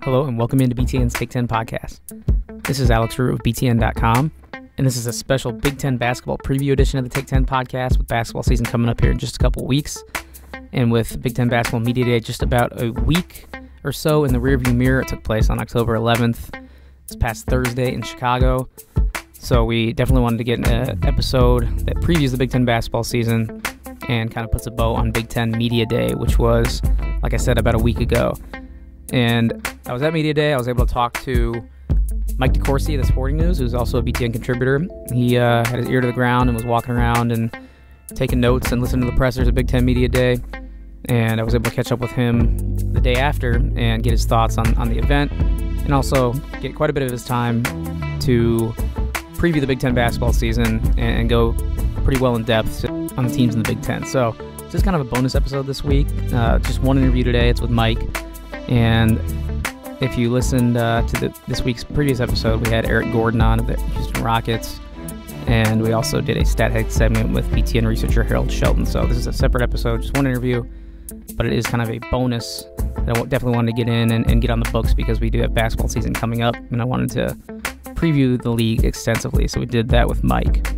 Hello and welcome into BTN's Big Ten podcast. This is Alex Roux of BTN.com, and this is a special Big Ten basketball preview edition of the Big Ten podcast with basketball season coming up here in just a couple weeks. And with Big Ten Baskteball Media Day just about a week or so in the rearview mirror, it took place on October 11th, this past Thursday in Chicago. So we definitely wanted to get an episode that previews the Big Ten basketball season and kind of puts a bow on Big Ten Media Day, which was, like I said, about a week ago. And I was at Media Day. I was able to talk to Mike DeCourcy of The Sporting News, who's also a BTN contributor. He had his ear to the ground and was walking around and taking notes and listening to the pressers at Big Ten Media Day. And I was able to catch up with him the day after and get his thoughts on the event, and also get quite a bit of his time to preview the Big Ten basketball season and go pretty well in depth on the teams in the Big Ten. So this is kind of a bonus episode this week. Just one interview today. It's with Mike. And if you listened to this week's previous episode, we had Eric Gordon on of the Houston Rockets, and we also did a stat head segment with BTN researcher Harold Shelton. So this is a separate episode, just one interview, but it is kind of a bonus that I definitely wanted to get in and get on the books because we do have basketball season coming up, and I wanted to preview the league extensively. So we did that with Mike.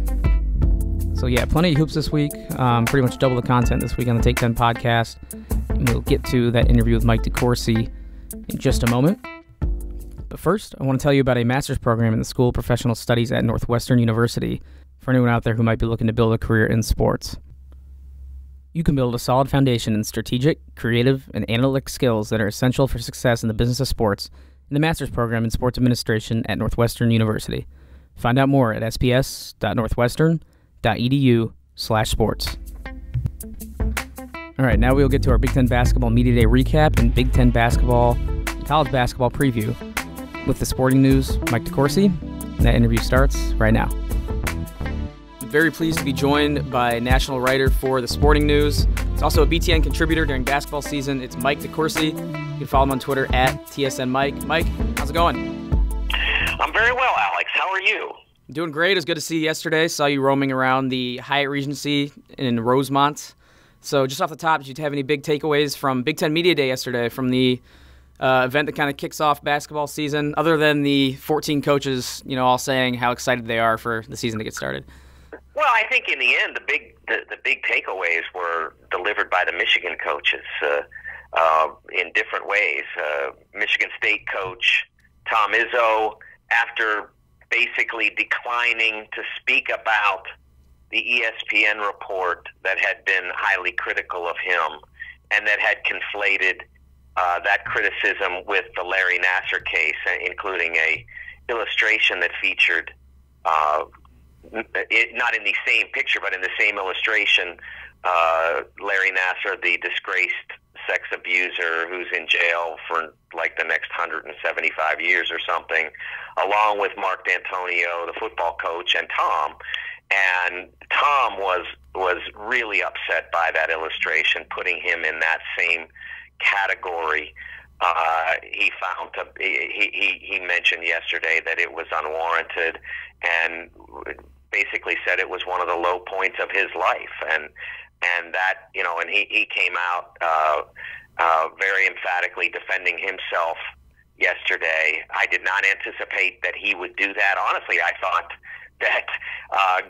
So yeah, plenty of hoops this week, pretty much double the content this week on the Take 10 podcast. And we'll get to that interview with Mike DeCourcy in just a moment. But first, I want to tell you about a master's program in the School of Professional Studies at Northwestern University for anyone out there who might be looking to build a career in sports. You can build a solid foundation in strategic, creative, and analytic skills that are essential for success in the business of sports in the master's program in sports administration at Northwestern University. Find out more at sps.northwestern.edu/sports. All right, now we'll get to our Big Ten Basketball Media Day recap and Big Ten Basketball and College Basketball preview with the Sporting News, Mike DeCourcy. And that interview starts right now. I'm very pleased to be joined by a national writer for the Sporting News. He's also a BTN contributor during basketball season. It's Mike DeCourcy. You can follow him on Twitter at TSNMike. Mike, how's it going? I'm very well, Alex. How are you? Doing great. It was good to see you yesterday. Saw you roaming around the Hyatt Regency in Rosemont. So just off the top, did you have any big takeaways from Big Ten Media Day yesterday, from the event that kind of kicks off basketball season, other than the 14 coaches, all saying how excited they are for the season to get started? Well, I think in the end, the big takeaways were delivered by the Michigan coaches in different ways. Michigan State coach Tom Izzo, after basically declining to speak about the ESPN report that had been highly critical of him and that had conflated that criticism with the Larry Nassar case, including a illustration that featured, not in the same picture, but in the same illustration, Larry Nassar, the disgraced sex abuser who's in jail for like the next 175 years or something, along with Mark D'Antonio, the football coach, and Tom. And Tom was really upset by that illustration, putting him in that same category. He mentioned yesterday that it was unwarranted, and basically said it was one of the low points of his life. And that, and he came out very emphatically defending himself yesterday. I did not anticipate that he would do that. Honestly, I thought that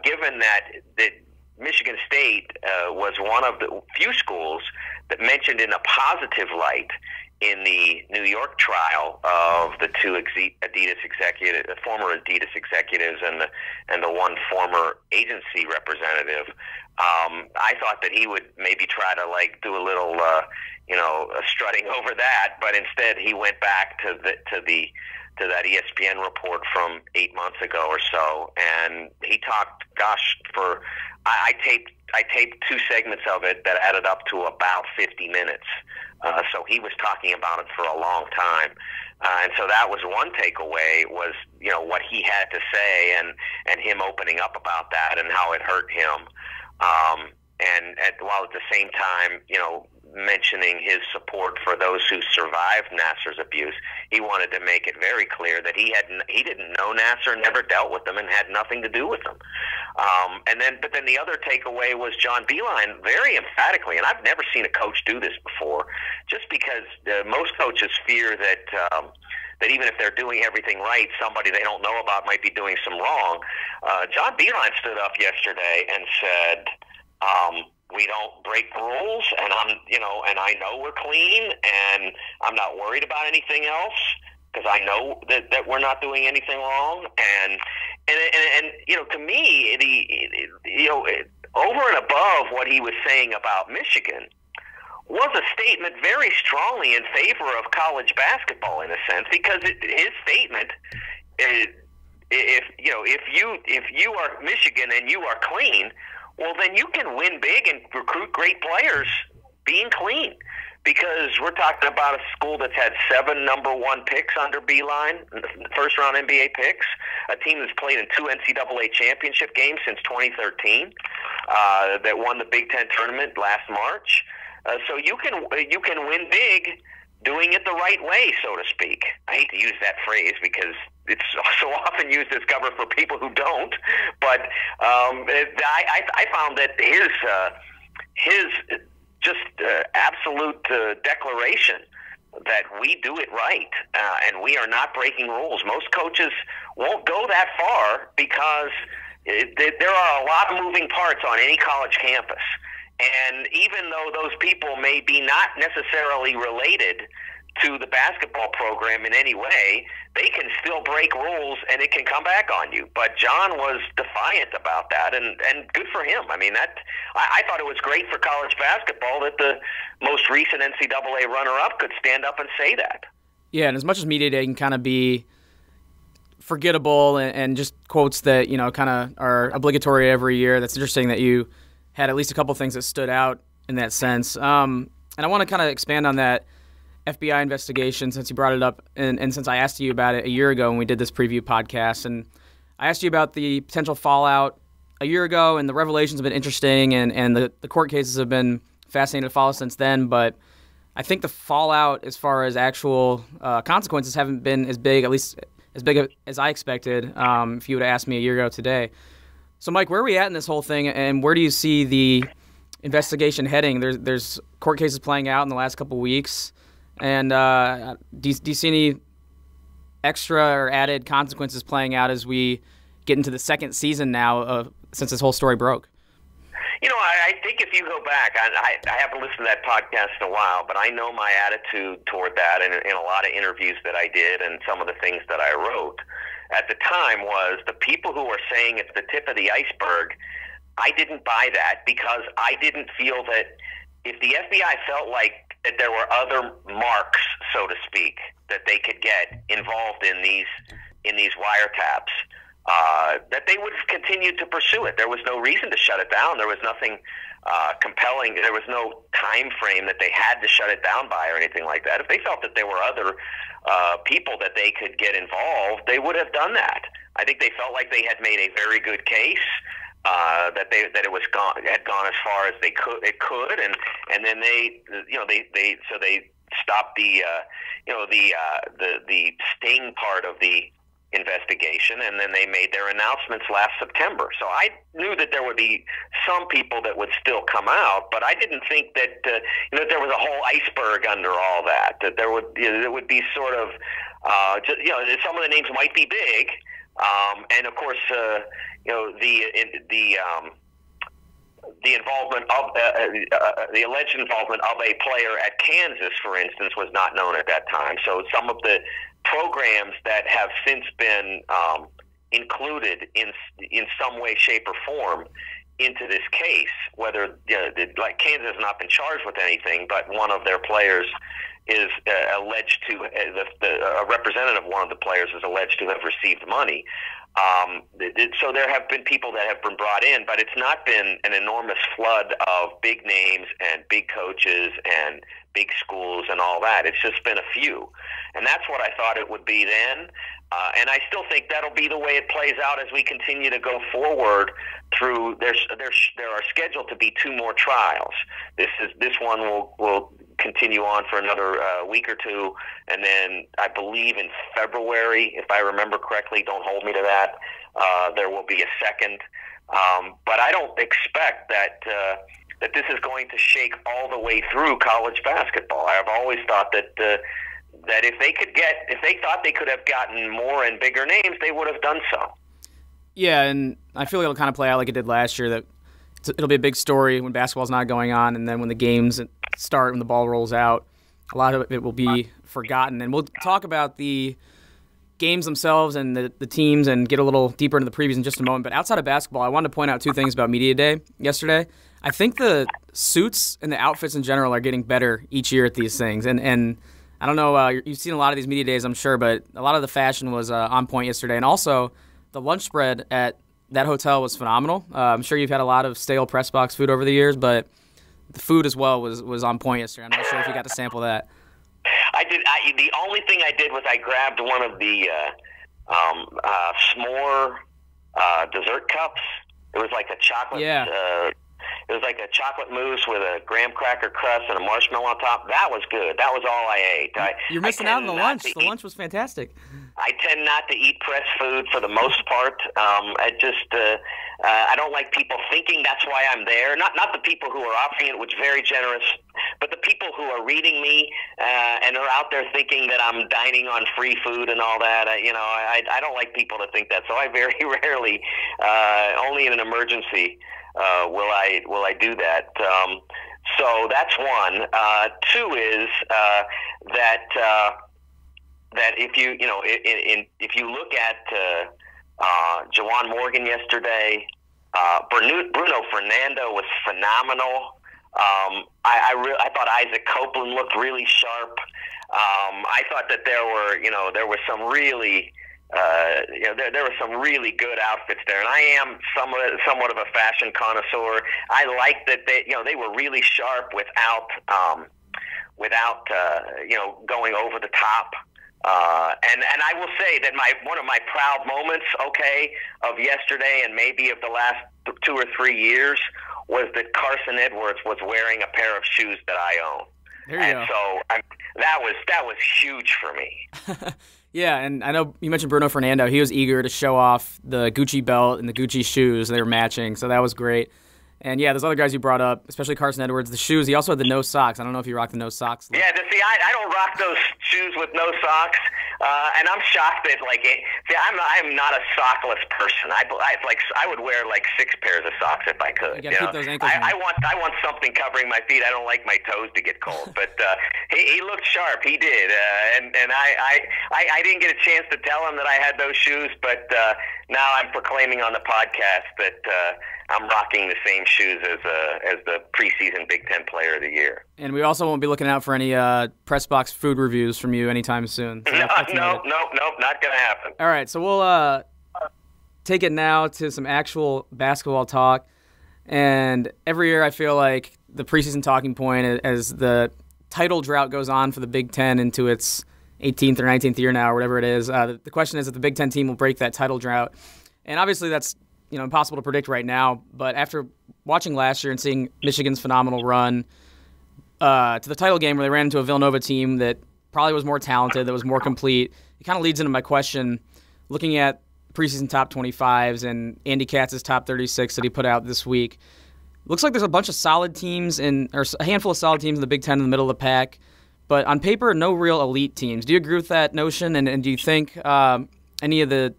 given that Michigan State was one of the few schools that mentioned in a positive light in the New York trial of the two former Adidas executives and the one former agency representative, I thought that he would maybe try to do a little strutting over that, but instead he went back to that ESPN report from 8 months ago or so, and he talked, I taped two segments of it that added up to about 50 minutes. So he was talking about it for a long time. And so that was one takeaway, was, what he had to say and him opening up about that and how it hurt him. And while at the same time, mentioning his support for those who survived Nasser's abuse. He wanted to make it very clear that he didn't know Nasser, never dealt with them, and had nothing to do with them. But then the other takeaway was John Beilein very emphatically, and I've never seen a coach do this before, just because most coaches fear that even if they're doing everything right, somebody they don't know about might be doing some wrong. John Beilein stood up yesterday and said, we don't break rules, and I know we're clean, and I'm not worried about anything else because I know that we're not doing anything wrong. And to me, over and above what he was saying about Michigan, was a statement very strongly in favor of college basketball in a sense, because his statement is, if you are Michigan and you are clean, well, then you can win big and recruit great players being clean, because we're talking about a school that's had 7 #1 picks under Beilein, first-round NBA picks, a team that's played in 2 NCAA championship games since 2013, that won the Big Ten tournament last March. So you can win big doing it the right way, so to speak. I hate to use that phrase because it's so often used as cover for people who don't. But I found that his just absolute declaration that we do it right and we are not breaking rules. Most coaches won't go that far because there are a lot of moving parts on any college campus. And even though those people may be not necessarily related to the basketball program in any way, they can still break rules and it can come back on you. But John was defiant about that, and good for him. I mean, I thought it was great for college basketball that the most recent NCAA runner-up could stand up and say that. Yeah, and as much as media day can kind of be forgettable and just quotes that, kind of are obligatory every year, that's interesting that you had at least a couple things that stood out in that sense. And I want to kind of expand on that FBI investigation since you brought it up, and since I asked you about it a year ago when we did this preview podcast. And I asked you about the potential fallout a year ago, and the revelations have been interesting, and the court cases have been fascinating to follow since then. But I think the fallout as far as actual consequences haven't been as big, at least as big as I expected, if you would have asked me a year ago today. So, Mike, where are we at in this whole thing, and where do you see the investigation heading? There's court cases playing out in the last couple of weeks, and do you see any extra or added consequences playing out as we get into the second season now since this whole story broke? I think if you go back, I haven't listened to that podcast in a while, but I know my attitude toward that in a lot of interviews that I did and some of the things that I wrote at the time was the people who were saying it's the tip of the iceberg. I didn't buy that because I didn't feel that if the FBI felt like that there were other marks, so to speak, that they could get involved in these wiretaps, that they would have continued to pursue it. There was no reason to shut it down. There was nothing compelling. There was no time frame that they had to shut it down by or anything like that. If they felt that there were other people that they could get involved, they would have done that. I think they felt like they had made a very good case, that it had gone as far as it could, and then they stopped the sting part of the investigation, and then they made their announcements last September. So I knew that there would be some people that would still come out, but I didn't think that that there was a whole iceberg under all that. That there would be sort of some of the names might be big, and of course the involvement of the alleged involvement of a player at Kansas, for instance, was not known at that time. So some of the programs that have since been included in some way, shape, or form into this case, whether like Kansas has not been charged with anything, but one of their players is alleged to a representative of one of the players is alleged to have received money. So there have been people that have been brought in, but it's not been an enormous flood of big names and big coaches and big schools and all that. It's just been a few. And that's what I thought it would be then. And I still think that'll be the way it plays out as we continue to go forward through. There are scheduled to be 2 more trials. This one will continue on for another week or two, and then I believe in February, if I remember correctly, don't hold me to that, there will be a second. But I don't expect that this is going to shake all the way through college basketball. I've always thought that if they thought they could have gotten more and bigger names, they would have done so. Yeah, and I feel like it'll kind of play out like it did last year, that it'll be a big story when basketball's not going on, and then when the games start, when the ball rolls out, a lot of it will be forgotten. And we'll talk about the games themselves and the teams and get a little deeper into the previews in just a moment. But outside of basketball, I wanted to point out 2 things about Media Day yesterday. I think the suits and the outfits in general are getting better each year at these things. And I don't know, you've seen a lot of these Media Days, I'm sure, but a lot of the fashion was on point yesterday. And also, the lunch spread at that hotel was phenomenal. I'm sure you've had a lot of stale press box food over the years, but the food as well was on point yesterday. I'm not sure if you got to sample that. I did. The only thing I did was I grabbed one of the s'more dessert cups. It was like a chocolate. Yeah. It was like a chocolate mousse with a graham cracker crust and a marshmallow on top. That was good. That was all I ate. You're missing out on the lunch. The lunch was fantastic. I tend not to eat press food for the most part. I don't like people thinking that's why I'm there. Not the people who are offering it, which is very generous, but the people who are reading me and are out there thinking that I'm dining on free food and all that. I don't like people to think that. So I very rarely, only in an emergency, will I do that. So that's one. 2 is that if you look at Jawan Morgan yesterday, Bruno Fernando was phenomenal. I thought Isaac Copeland looked really sharp. I thought that there were some really there were some really good outfits there, and I am somewhat of a fashion connoisseur. I like that they were really sharp without going over the top. And I will say that one of my proud moments, of yesterday and maybe of the last 2 or 3 years was that Carson Edwards was wearing a pair of shoes that I own. There you go. So that was huge for me. Yeah, and I know you mentioned Bruno Fernando. He was eager to show off the Gucci belt and the Gucci shoes. They were matching, so that was great. And, yeah, there's other guys you brought up, especially Carson Edwards. The shoes, he also had the no socks. I don't know if you rock the no socks. Yeah, see, I don't rock those shoes with no socks, and I'm shocked that, I'm not a sockless person. I would wear, 6 pairs of socks if I could. You gotta keep those ankles in. I want something covering my feet. I don't like my toes to get cold. But he looked sharp. He did. And I didn't get a chance to tell him that I had those shoes, but now I'm proclaiming on the podcast that I'm rocking the same shoes as the preseason Big Ten Player of the Year. And we also won't be looking out for any press box food reviews from you anytime soon. So no, not going to happen. All right, so we'll take it now to some actual basketball talk. And every year I feel like the preseason talking point, as the title drought goes on for the Big Ten into its 18th or 19th year now, or whatever it is, the question is if the Big Ten team will break that title drought. And obviously that's impossible to predict right now, but after watching last year and seeing Michigan's phenomenal run to the title game where they ran into a Villanova team that probably was more talented, that was more complete, it kind of leads into my question, looking at preseason top 25s and Andy Katz's top 36 that he put out this week. Looks like there's a bunch of solid teams or a handful of solid teams in the Big Ten in the middle of the pack, but on paper, no real elite teams. Do you agree with that notion, and do you think any of the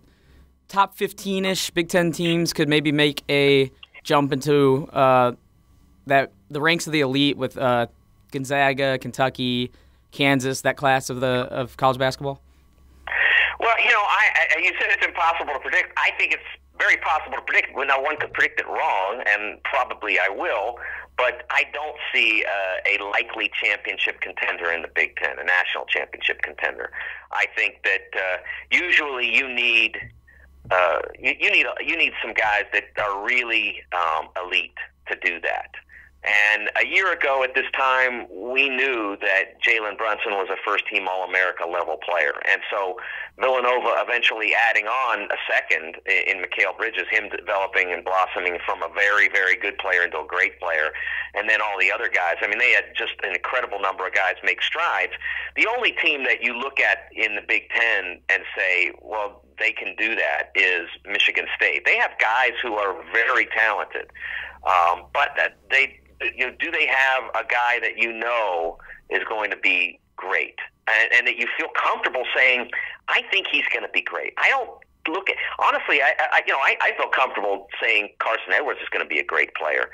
top 15-ish Big Ten teams could maybe make a jump into the ranks of the elite with Gonzaga, Kentucky, Kansas, that class of college basketball? Well, you said it's impossible to predict. I think it's very possible to predict. Well, now, one could predict it wrong, and probably I will, but I don't see a likely championship contender in the Big Ten, a national championship contender. I think that usually you need some guys that are really elite to do that. And a year ago at this time, we knew that Jalen Brunson was a first-team All-America level player. And so Villanova eventually adding on a second in Mikal Bridges, him developing and blossoming from a very, very good player into a great player. And then all the other guys. I mean, they had just an incredible number of guys make strides. The only team that you look at in the Big Ten and say, well, they can do that is Michigan State. They have guys who are very talented. But that do they have a guy that is going to be great and that you feel comfortable saying, I think he's going to be great? I don't look at, honestly, I feel comfortable saying Carson Edwards is going to be a great player.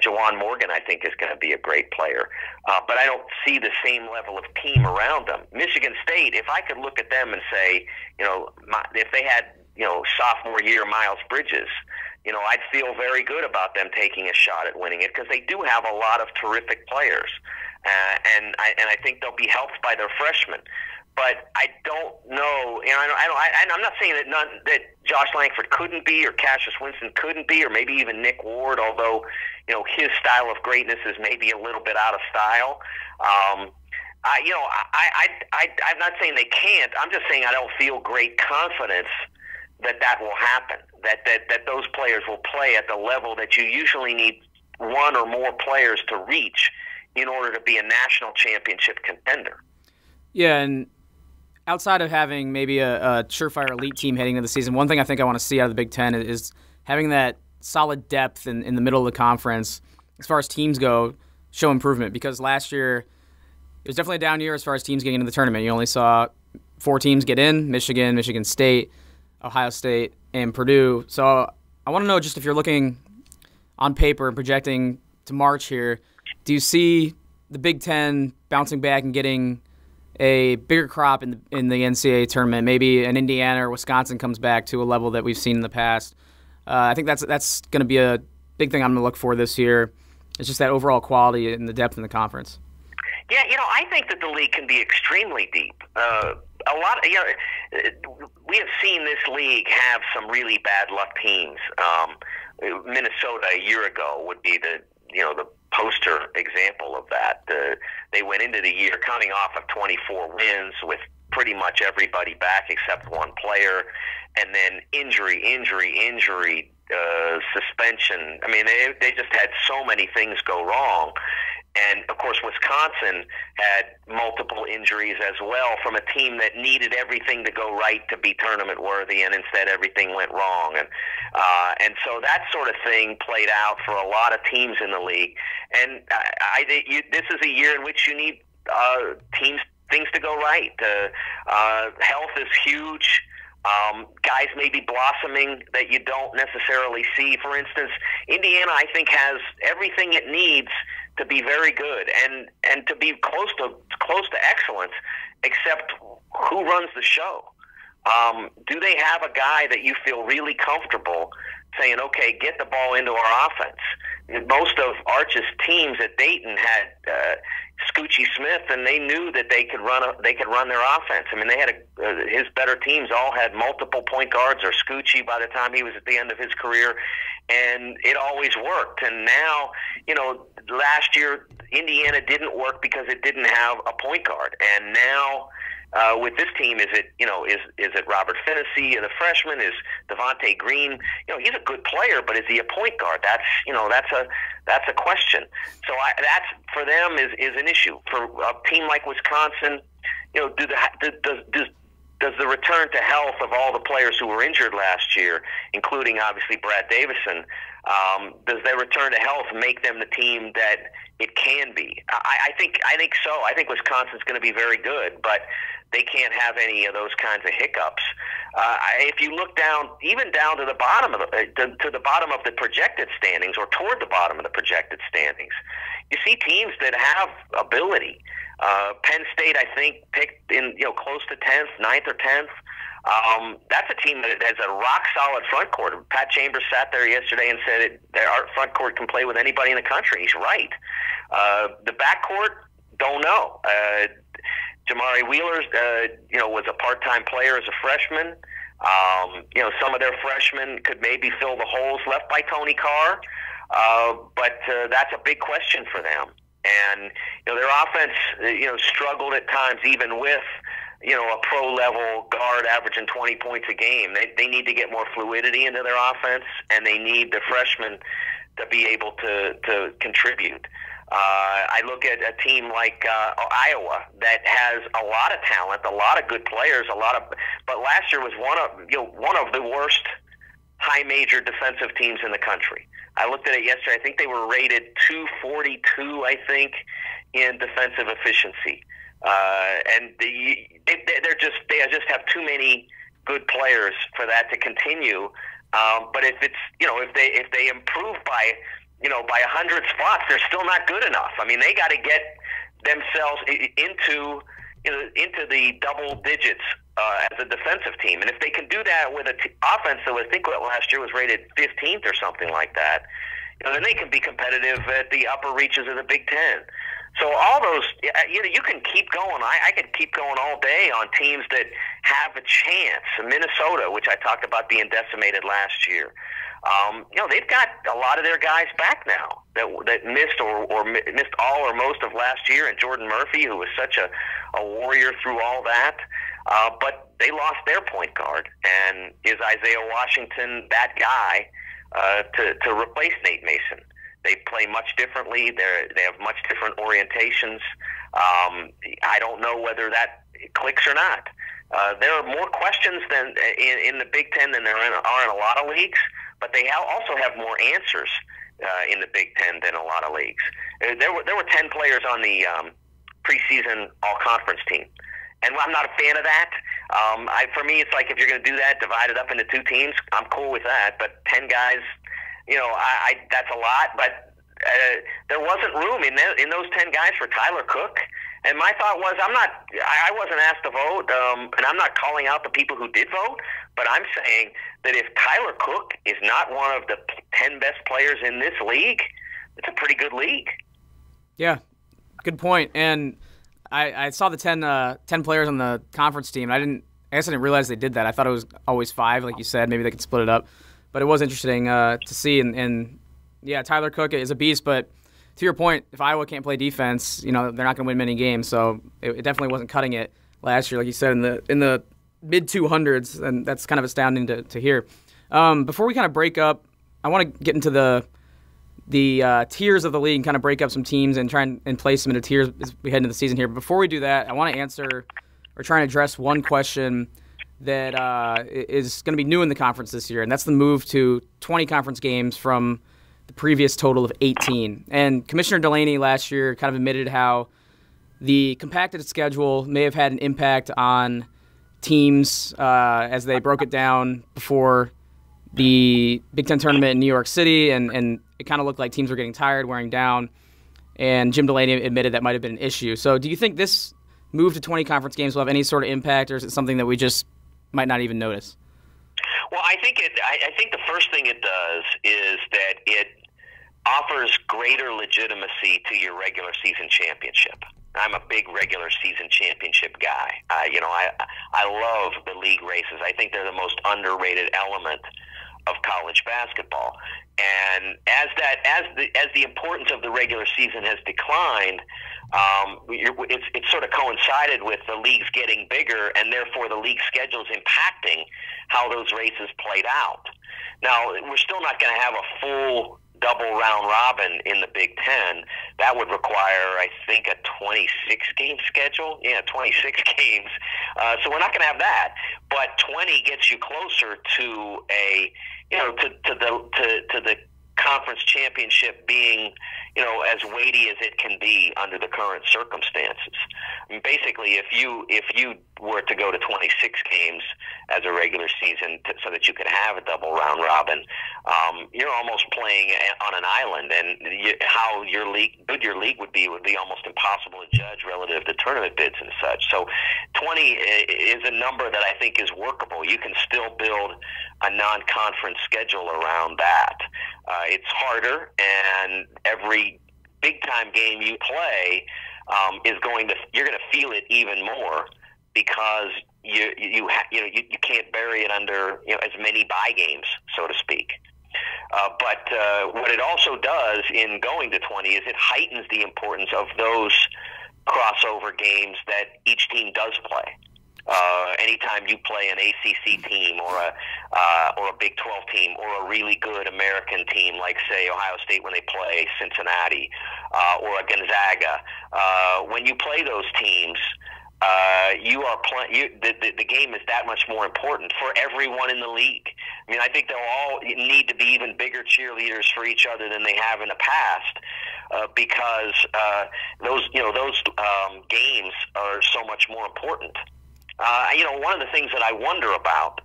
Jawan Morgan, I think, is going to be a great player. But I don't see the same level of team around them. Michigan State, if I could look at them and say, if they had, sophomore year Miles Bridges, I'd feel very good about them taking a shot at winning it because they do have a lot of terrific players. And I think they'll be helped by their freshmen. But I don't know, I'm not saying that Josh Langford couldn't be, or Cassius Winston couldn't be, or maybe even Nick Ward, although, his style of greatness is maybe a little bit out of style. I'm not saying they can't. I'm just saying I don't feel great confidence that will happen, that those players will play at the level that you usually need one or more players to reach in order to be a national championship contender. Yeah, and outside of having maybe a surefire elite team heading into the season, one thing I think I want to see out of the Big Ten is having that solid depth in the middle of the conference as far as teams go, show improvement. Because last year, it was definitely a down year as far as teams getting into the tournament. You only saw 4 teams get in: Michigan, Michigan State, Ohio State, and Purdue. So I want to know, just if you're looking on paper and projecting to March here, do you see the Big Ten bouncing back and getting a bigger crop in the NCAA tournament? Maybe an Indiana or Wisconsin comes back to a level that we've seen in the past. I think that's going to be a big thing I'm going to look for this year. It's just that overall quality and the depth in the conference. Yeah, I think that the league can be extremely deep. A lot, we have seen this league have some really bad luck teams. Minnesota a year ago would be the poster example of that. They went into the year coming off of 24 wins with pretty much everybody back except one player, and then injury, suspension. I mean, they just had so many things go wrong. And, of course, Wisconsin had multiple injuries as well from a team that needed everything to go right to be tournament worthy, and instead everything went wrong. And so that sort of thing played out for a lot of teams in the league. And this is a year in which you need things to go right. Health is huge. Guys may be blossoming that you don't necessarily see. For instance, Indiana, I think, has everything it needs to be very good and to be close to excellence, except who runs the show? Do they have a guy that you feel really comfortable saying, okay, get the ball into our offense? Most of Arch's teams at Dayton had Scoochie Smith, and they knew that they could run their offense. I mean, they had his better teams all had multiple point guards, or Scoochie by the time he was at the end of his career, and it always worked. And now, last year Indiana didn't work because it didn't have a point guard, and now with this team, is it Robert Finney, the freshman? Is Devontae Green? He's a good player, but is he a point guard? That's a question. So that's for them is an issue. For a team like Wisconsin, does the return to health of all the players who were injured last year, including obviously Brad Davison, does their return to health make them the team that it can be? I think so. I think Wisconsin's going to be very good, but they can't have any of those kinds of hiccups. If you look down, even down to the bottom of the bottom of the projected standings, or toward the bottom of the projected standings, you see teams that have ability. Penn State, I think, picked in close to 10th, 9th or 10th. That's a team that has a rock-solid front court. Pat Chambers sat there yesterday and said our front court can play with anybody in the country. He's right. The backcourt, don't know. Jamari Wheeler, was a part-time player as a freshman. Some of their freshmen could maybe fill the holes left by Tony Carr. but that's a big question for them. And their offense, struggled at times, even with a pro-level guard averaging 20 points a game. They need to get more fluidity into their offense, and they need the freshmen to be able to contribute. I look at a team like Iowa that has a lot of talent, a lot of good players, but last year was one of the worst high major defensive teams in the country. I looked at it yesterday. I think they were rated 242, I think, in defensive efficiency. And they just have too many good players for that to continue. But if they improve by 100 spots, they're still not good enough. I mean, they got to get themselves into the double digits as a defensive team. And if they can do that with an offense that I think last year was rated 15th or something like that, then they can be competitive at the upper reaches of the Big Ten. So all those, you can keep going. I could keep going all day on teams that have a chance. Minnesota, which I talked about being decimated last year. They've got a lot of their guys back now that missed or missed all or most of last year, and Jordan Murphy, who was such a warrior through all that. But they lost their point guard, and is Isaiah Washington that guy to replace Nate Mason? They play much differently. They have much different orientations. I don't know whether that clicks or not. There are more questions than in the Big Ten than there are in a lot of leagues, but they also have more answers in the Big Ten than a lot of leagues. There were 10 players on the preseason all-conference team, and I'm not a fan of that. For me, it's like if you're going to do that, divide it up into two teams. I'm cool with that, but 10 guys, that's a lot. But there wasn't room in those 10 guys for Tyler Cook. And my thought was, I wasn't asked to vote, and I'm not calling out the people who did vote, but I'm saying that if Tyler Cook is not one of the 10 best players in this league, it's a pretty good league. Yeah, good point. And I saw the 10 players on the conference team. I guess I didn't realize they did that. I thought it was always 5, like you said. Maybe they could split it up. But it was interesting to see. And yeah, Tyler Cook is a beast, but to your point, if Iowa can't play defense, they're not going to win many games. So it definitely wasn't cutting it last year, like you said, in the mid 200s, and that's kind of astounding to hear. Before we kind of break up, I want to get into the tiers of the league and kind of break up some teams and try and place them into tiers as we head into the season here. But before we do that, I want to answer or try and address one question that is going to be new in the conference this year, and that's the move to 20 conference games from the previous total of 18. And Commissioner Delaney last year kind of admitted how the compacted schedule may have had an impact on teams as they broke it down before the Big Ten tournament in New York City, and it kind of looked like teams were getting tired, wearing down, and Jim Delaney admitted that might have been an issue. So do you think this move to 20 conference games will have any sort of impact, or is it something that we just might not even notice? Well, I think the first thing it does is that it offers greater legitimacy to your regular season championship. I'm a big regular season championship guy. I love the league races. I think they're the most underrated element of college basketball. And as the importance of the regular season has declined, it's sort of coincided with the leagues getting bigger, and therefore the league schedules impacting how those races played out. Now, we're still not going to have a full double round robin in the Big Ten. That would require, I think, a 26-game schedule. Yeah, 26 games. So we're not going to have that. But 20 gets you closer to the conference championship being, as weighty as it can be under the current circumstances. I mean, basically, if you were to go to 26 games as a regular season so that you could have a double round robin, you're almost playing on an island, and how good your league would be almost impossible to judge relative to tournament bids and such. So 20 is a number that I think is workable. You can still build a non-conference schedule around that. It's harder, and every big-time game you play you're going to feel it even more, because you can't bury it under as many bye games, so to speak. But what it also does in going to 20 is it heightens the importance of those crossover games that each team does play. Anytime you play an ACC team or a Big 12 team or a really good American team like, say, Ohio State when they play Cincinnati or a Gonzaga, when you play those teams, the game is that much more important for everyone in the league. I mean, I think they'll all need to be even bigger cheerleaders for each other than they have in the past, because those games are so much more important. One of the things that I wonder about,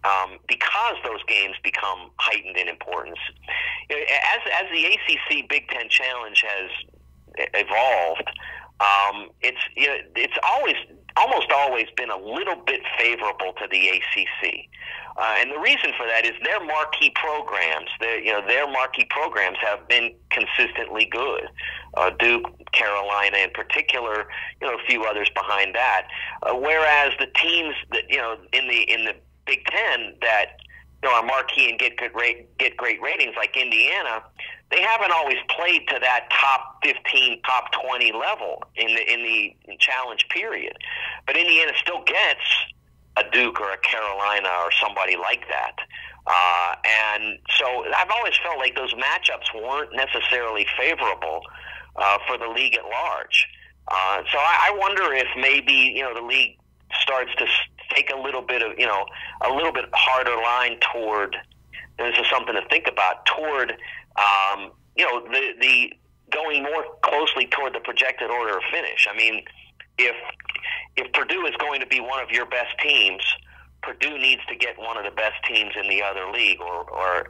because those games become heightened in importance, as the ACC Big Ten Challenge has evolved, it's almost always been a little bit favorable to the ACC, and the reason for that is their marquee programs. Their marquee programs have been consistently good. Duke, Carolina, in particular, a few others behind that. Whereas the teams that in the Big Ten that are marquee and get great ratings, like Indiana, they haven't always played to that top 15, top 20 level in the challenge period. But Indiana still gets a Duke or a Carolina or somebody like that. And so I've always felt like those matchups weren't necessarily favorable for the league at large. So I wonder if maybe the league starts to take a little bit harder line toward. And this is something to think about toward the going more closely toward the projected order of finish. I mean, if Purdue is going to be one of your best teams, Purdue needs to get one of the best teams in the other league, or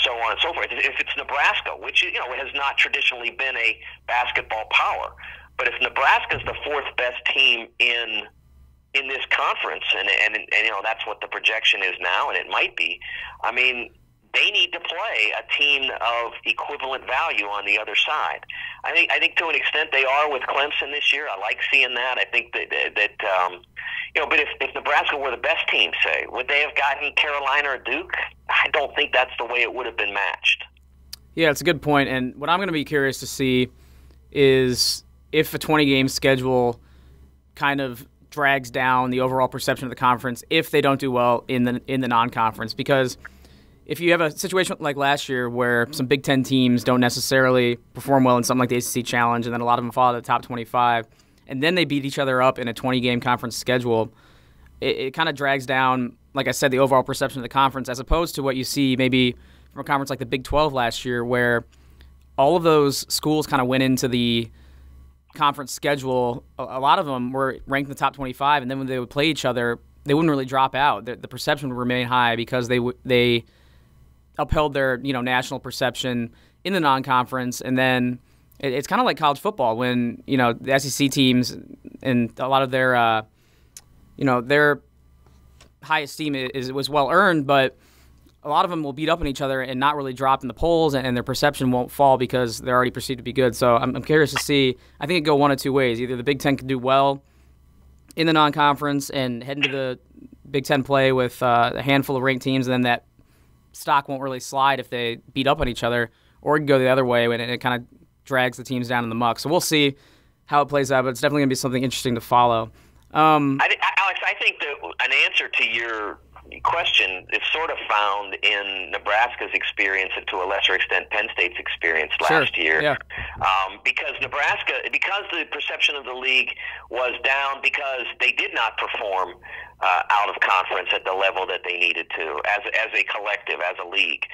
so on and so forth. If it's Nebraska, which has not traditionally been a basketball power, but if Nebraska's the fourth best team in this conference, and that's what the projection is now, and it might be. I mean, they need to play a team of equivalent value on the other side. I think to an extent they are with Clemson this year. I like seeing that. I think that but if Nebraska were the best team, say, would they have gotten Carolina or Duke? I don't think that's the way it would have been matched. Yeah, it's a good point. And what I'm going to be curious to see is if a 20-game schedule kind of drags down the overall perception of the conference if they don't do well in the non-conference. Because if you have a situation like last year where some Big Ten teams don't necessarily perform well in something like the ACC Challenge, and then a lot of them fall out of the top 25, and then they beat each other up in a 20-game conference schedule, it kind of drags down, like I said, the overall perception of the conference, as opposed to what you see maybe from a conference like the Big 12 last year, where all of those schools kind of went into the conference schedule. A lot of them were ranked in the top 25, and then when they would play each other, they wouldn't really drop out. The perception would remain high because they upheld their national perception in the non-conference. And then it's kind of like college football when the SEC teams and a lot of their their high esteem was well earned, but a lot of them will beat up on each other and not really drop in the polls, and their perception won't fall because they're already perceived to be good. So I'm curious to see. I think it go one of two ways. Either the Big Ten can do well in the non-conference and head into the Big Ten play with a handful of ranked teams, and then that stock won't really slide if they beat up on each other, or it can go the other way when it kind of drags the teams down in the muck. So we'll see how it plays out, but it's definitely going to be something interesting to follow. Alex, I think that an answer to your question is sort of found in Nebraska's experience and to a lesser extent Penn State's experience last year. Yeah. Because the perception of the league was down because they did not perform out of conference at the level that they needed to as a collective, as a league.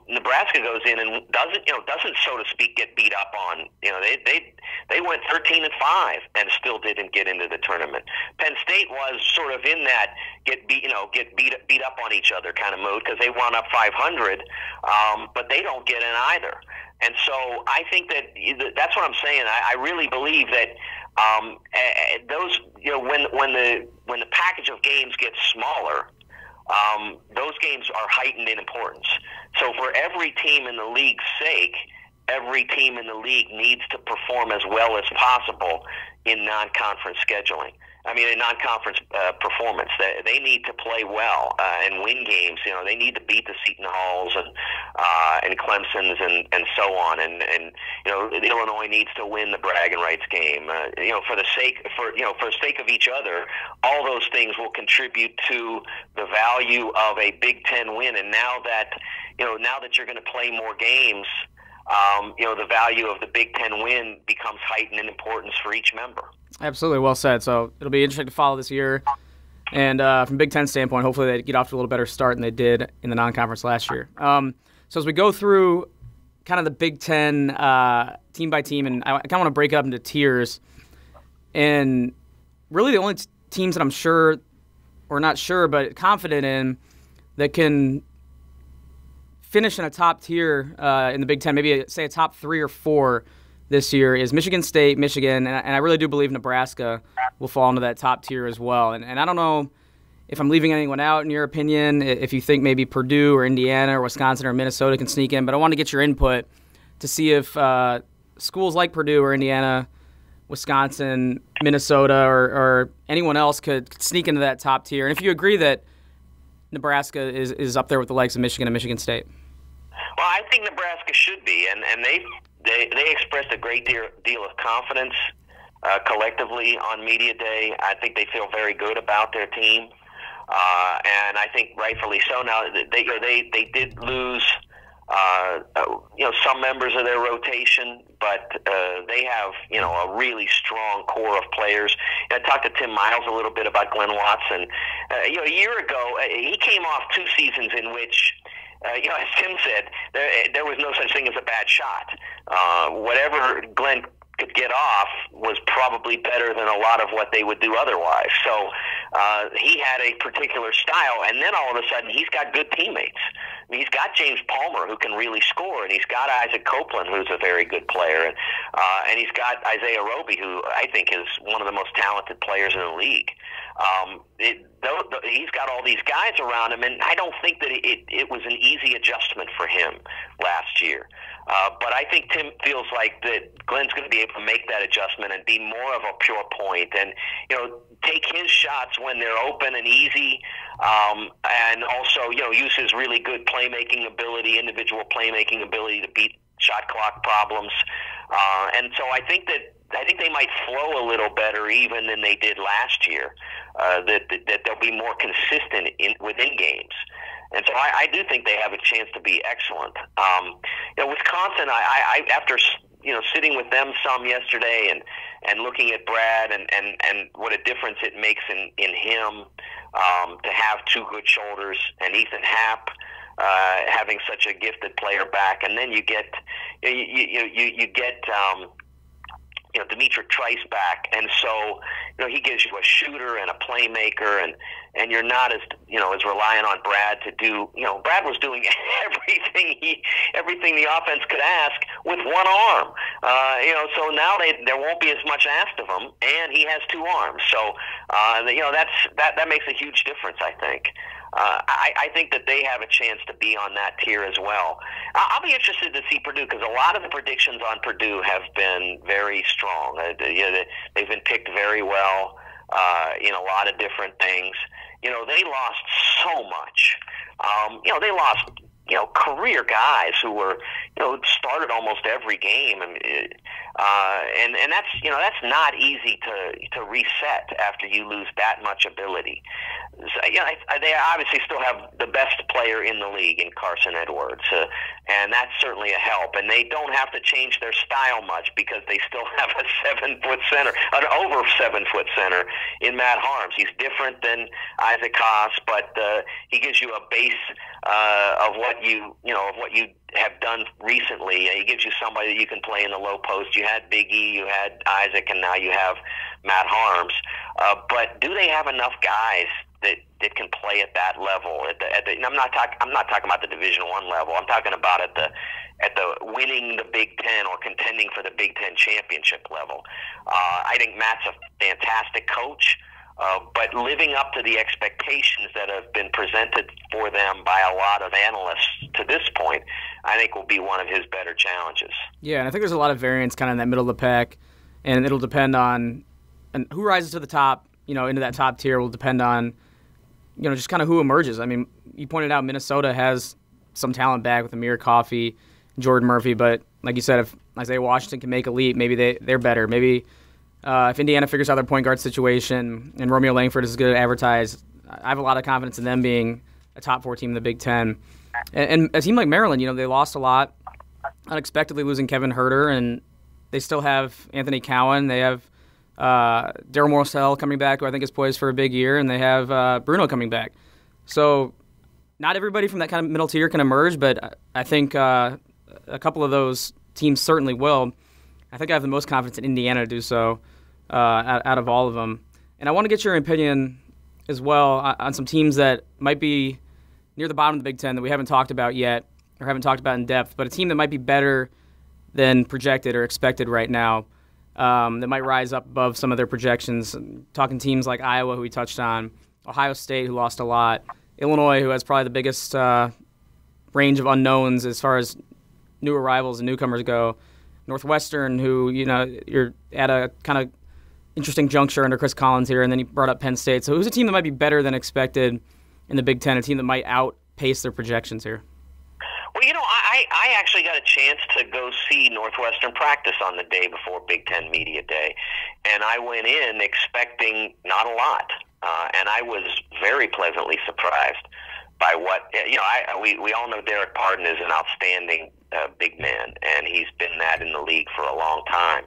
Nebraska goes in and doesn't so to speak get beat up on. They went 13-5 and still didn't get into the tournament. Penn State was sort of in that get beat up on each other kind of mode because they wound up 500, but they don't get in either. And so I think that's what I'm saying. I really believe that those when the package of games gets smaller, those games are heightened in importance. So for every team in the league's sake, every team in the league needs to perform as well as possible in non-conference scheduling. a non-conference performance. They need to play well and win games. They need to beat the Seton Halls and Clemson's and so on. And Illinois needs to win the bragging rights game. For the sake of each other, all those things will contribute to the value of a Big Ten win. And now that you're going to play more games, the value of the Big Ten win becomes heightened in importance for each member. Absolutely, well said. So it'll be interesting to follow this year. And from Big Ten standpoint, hopefully they get off to a little better start than they did in the non-conference last year. So as we go through kind of the Big Ten team by team, and I kind of want to break it up into tiers. And really the only teams that I'm sure, or not sure, but confident in that can finish in a top tier in the Big Ten, maybe say a top 3 or 4 this year, is Michigan State, Michigan, and I really do believe Nebraska will fall into that top tier as well. And I don't know if I'm leaving anyone out in your opinion, if you think maybe Purdue or Indiana or Wisconsin or Minnesota can sneak in, but I want to get your input to see if schools like Purdue or Indiana, Wisconsin, Minnesota, or anyone else could sneak into that top tier. And if you agree that Nebraska is up there with the likes of Michigan and Michigan State. Well, I think Nebraska should be, and they expressed a great deal of confidence collectively on Media Day. I think they feel very good about their team, and I think rightfully so. Now they did lose some members of their rotation, but they have a really strong core of players. I talked to Tim Miles a little bit about Glenn Watson. A year ago, he came off 2 seasons in which, as Tim said, there was no such thing as a bad shot. Whatever Glenn could get off was probably better than a lot of what they would do otherwise. So he had a particular style, and then all of a sudden he's got good teammates. I mean, he's got James Palmer, who can really score, and he's got Isaac Copeland, who's a very good player, and he's got Isaiah Roby, who I think is one of the most talented players in the league. He's got all these guys around him, and I don't think that it was an easy adjustment for him last year. But I think Tim feels like that Glenn's going to be able to make that adjustment and be more of a pure point, and take his shots when they're open and easy, and also use his really good playmaking ability, individual playmaking ability to beat shot clock problems. And so I think they might flow a little better even than they did last year. That they'll be more consistent within games. And so I do think they have a chance to be excellent. Wisconsin, I after sitting with them some yesterday and looking at Brad and what a difference it makes in him to have 2 good shoulders, and Ethan Happ having such a gifted player back, and then you get Demetric Trice back, and so he gives you a shooter and a playmaker, and you're not as reliant on Brad to do. Brad was doing everything the offense could ask with one arm. So now there won't be as much asked of him, and he has 2 arms. So that makes a huge difference, I think. I think that they have a chance to be on that tier as well. I'll be interested to see Purdue, because a lot of the predictions on Purdue have been very strong. They've been picked very well in a lot of different things. They lost so much. They lost career guys who were started almost every game, and that's not easy to reset after you lose that much ability. So, they obviously still have the best player in the league in Carson Edwards, and that's certainly a help. And they don't have to change their style much because they still have a 7-foot center, an over 7-foot center in Matt Harms. He's different than Isaac Haas, but he gives you a base of what you have done recently. He gives you somebody that you can play in the low post. You had Big E, you had Isaac, and now you have Matt Harms. But do they have enough guys that can play at that level? I'm not talking about the Division I level. I'm talking about at the winning the Big Ten or contending for the Big Ten championship level. I think Matt's a fantastic coach. But living up to the expectations that have been presented for them by a lot of analysts to this point, I think will be one of his better challenges. Yeah, and I think there's a lot of variance kind of in that middle of the pack, and it'll depend on who rises to the top into that top tier will depend on, just kind of who emerges. I mean, you pointed out Minnesota has some talent back with Amir Coffey, Jordan Murphy, but like you said, if Isaiah Washington can make a leap, maybe they're better. Maybe if Indiana figures out their point guard situation and Romeo Langford is good at advertise, I have a lot of confidence in them being a top 4 team in the Big Ten. And a team like Maryland, they lost a lot, unexpectedly losing Kevin Herter, and they still have Anthony Cowan. They have Daryl Morcell coming back, who I think is poised for a big year, and they have Bruno coming back. So not everybody from that kind of middle tier can emerge, but I think a couple of those teams certainly will. I think I have the most confidence in Indiana to do so out of all of them. And I want to get your opinion as well on some teams that might be near the bottom of the Big Ten that we haven't talked about yet or haven't talked about in depth, but a team that might be better than projected or expected right now, that might rise up above some of their projections. Talking teams like Iowa, who we touched on, Ohio State, who lost a lot, Illinois, who has probably the biggest range of unknowns as far as new arrivals and newcomers go, Northwestern, who, you're at a kind of interesting juncture under Chris Collins here, and then he brought up Penn State. So who's a team that might be better than expected in the Big Ten, a team that might outpace their projections here? Well, I actually got a chance to go see Northwestern practice on the day before Big Ten Media Day, and I went in expecting not a lot, and I was very pleasantly surprised by what, we all know Derek Pardon is an outstanding big man, and he's been that in the league for a long time.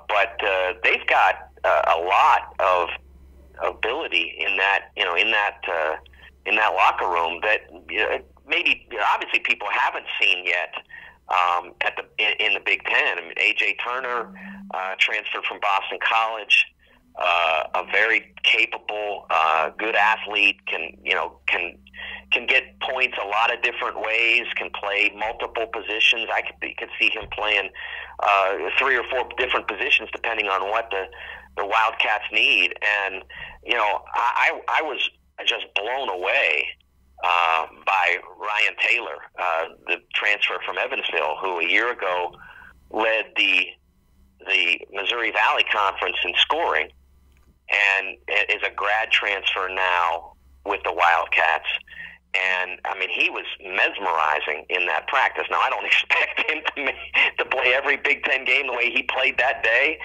But they've got a lot of ability in that locker room that maybe obviously people haven't seen yet in the Big Ten. I mean, A.J. Turner transferred from Boston College, a very capable, good athlete, can get points a lot of different ways, can play multiple positions. I could see him playing 3 or 4 different positions depending on what the Wildcats need. And I was just blown away by Ryan Taylor, the transfer from Evansville, who a year ago led the Missouri Valley Conference in scoring, and is a grad transfer now with the Wildcats. And, I mean, he was mesmerizing in that practice. Now, I don't expect him to play every Big Ten game the way he played that day,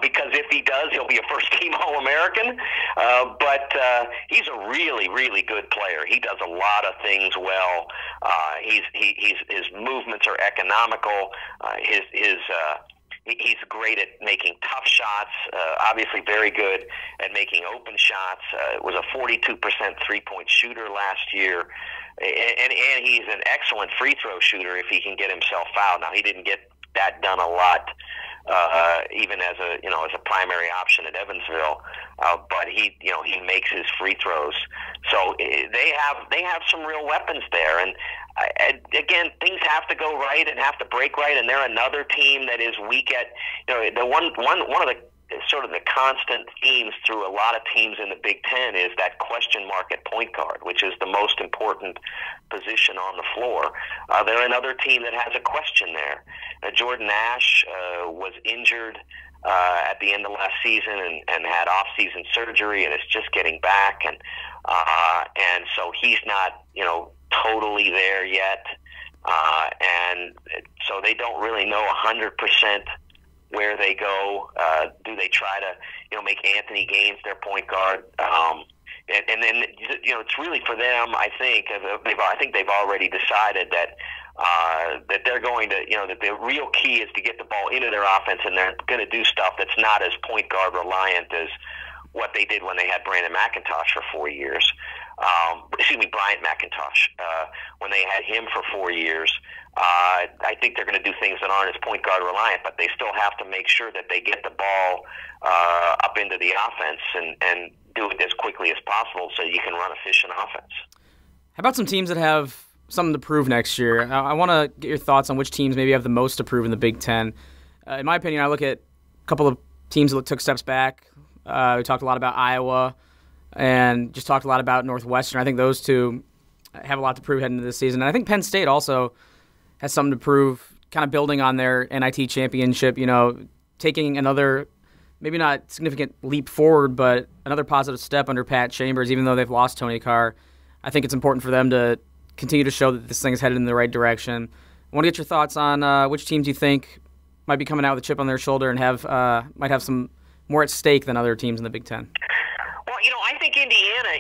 because if he does, he'll be a first-team All-American. But he's a really, really good player. He does a lot of things well. His movements are economical. He's great at making tough shots, obviously very good at making open shots. Was a 42% three-point shooter last year. And he's an excellent free throw shooter if he can get himself fouled. Now, he didn't get that done a lot, even as a primary option at Evansville, but he makes his free throws. So they have some real weapons there, and again, things have to go right and have to break right, and they're another team that is weak at the one of the sort of the constant themes through a lot of teams in the Big Ten is that question mark at point guard, which is the most important position on the floor. They're another team that has a question there. Jordan Nash was injured at the end of last season and had off-season surgery and is just getting back, and so he's not totally there yet, and so they don't really know 100% where they go. Do they try to make Anthony Gaines their point guard? And then it's really for them. I think they've already decided that they're going to that the real key is to get the ball into their offense, and they're going to do stuff that's not as point guard reliant as what they did when they had Brandon McIntosh for 4 years. Bryant McIntosh, when they had him for 4 years. I think they're going to do things that aren't as point guard reliant, but they still have to make sure that they get the ball up into the offense and do it as quickly as possible so you can run efficient offense. How about some teams that have something to prove next year? I want to get your thoughts on which teams maybe have the most to prove in the Big Ten. In my opinion, I look at a couple of teams that took steps back. We talked a lot about Iowa and just talked a lot about Northwestern. I think those two have a lot to prove heading into this season. And I think Penn State also has something to prove, kind of building on their NIT championship, taking another maybe not significant leap forward, but another positive step under Pat Chambers, even though they've lost Tony Carr. I think it's important for them to continue to show that this thing is headed in the right direction. I want to get your thoughts on which teams you think might be coming out with a chip on their shoulder and might have some more at stake than other teams in the Big Ten. Well, I think Indiana,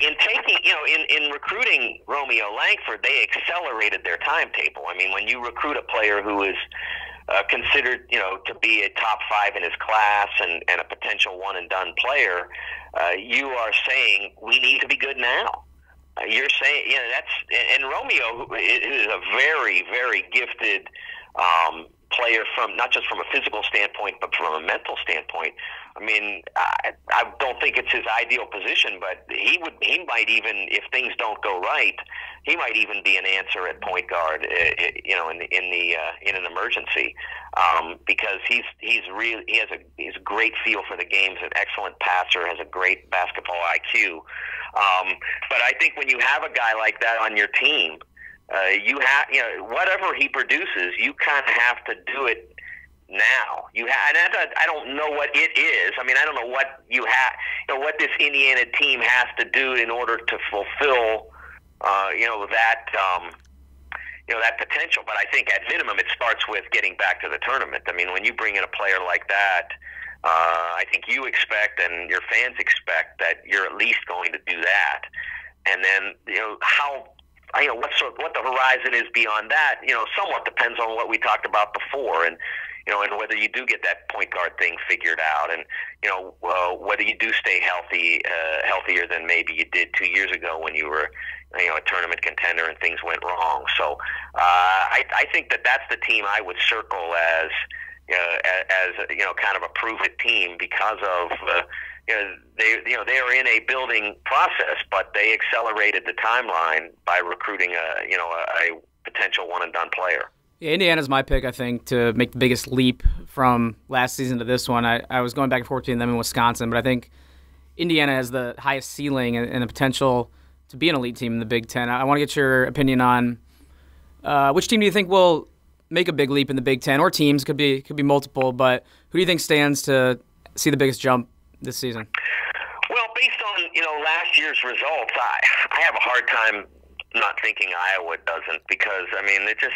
in recruiting Romeo Langford, they accelerated their timetable. I mean, when you recruit a player who is considered, to be a top 5 in his class and a potential one-and-done player, you are saying we need to be good now. You're saying, and Romeo is a very, very gifted player from not just from a physical standpoint, but from a mental standpoint. I mean, I don't think it's his ideal position, but he might even, if things don't go right, he might even be an answer at point guard, in an emergency, because he's a great feel for the game, he's an excellent passer, has a great basketball IQ. But I think when you have a guy like that on your team, you have, whatever he produces, you kind of have to do it now. And I don't know what it is. I mean, I don't know what what this Indiana team has to do in order to fulfill, that potential. But I think at minimum it starts with getting back to the tournament. I mean, when you bring in a player like that, I think you expect and your fans expect that you're at least going to do that. And then, what the horizon is beyond that, somewhat depends on what we talked about before, and and whether you do get that point guard thing figured out, and whether you do stay healthier than maybe you did 2 years ago when you were a tournament contender and things went wrong. So I think that's the team I would circle as kind of a prove-it team, because of they are in a building process, but they accelerated the timeline by recruiting a potential one-and-done player. Yeah, Indiana's my pick, I think, to make the biggest leap from last season to this one. I was going back and forth between them and Wisconsin, but I think Indiana has the highest ceiling and the potential to be an elite team in the Big Ten. I want to get your opinion on which team do you think will make a big leap in the Big Ten, or teams, could be multiple, but who do you think stands to see the biggest jump this season? Well, based on last year's results, I have a hard time not thinking Iowa doesn't, because I mean they just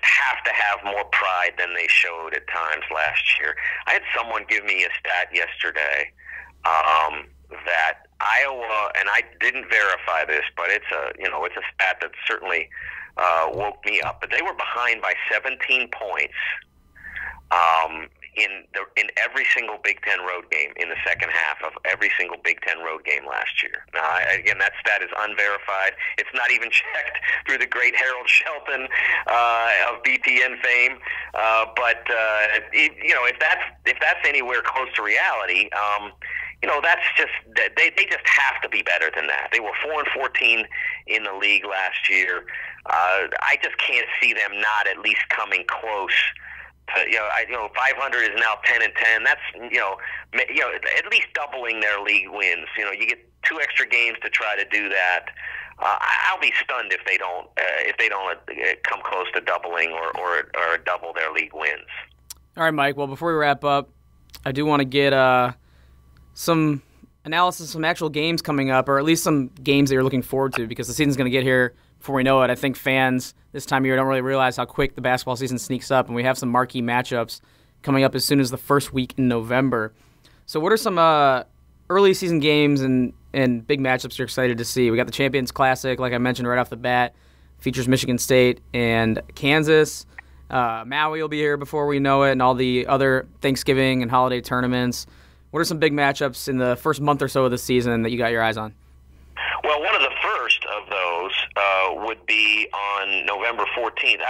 have to have more pride than they showed at times last year. I had someone give me a stat yesterday that Iowa, and I didn't verify this, but it's a stat that certainly woke me up. But they were behind by 17 points in every single Big Ten road game in the second half of every single Big Ten road game last year. Now, again, that stat is unverified. It's not even checked through the great Harold Shelton of BTN fame. But if that's anywhere close to reality, that's just they just have to be better than that. They were 4-14 in the league last year. I just can't see them not at least coming close. 500 is now 10-10. That's at least doubling their league wins. You get 2 extra games to try to do that. I'll be stunned if they don't come close to doubling or double their league wins. All right, Mike. Well, before we wrap up, I do want to get some analysis, some actual games coming up, or at least some games that you're looking forward to, because the season's going to get here before we know it. I think fans this time of year don't really realize how quick the basketball season sneaks up, and we have some marquee matchups coming up as soon as the first week in November. So what are some early season games and big matchups you're excited to see? We got the Champions Classic, like I mentioned right off the bat, features Michigan State and Kansas. Maui will be here before we know it, and all the other Thanksgiving and holiday tournaments. What are some big matchups in the first month or so of the season that you got your eyes on? Well, one of the first of those would be on November 14th.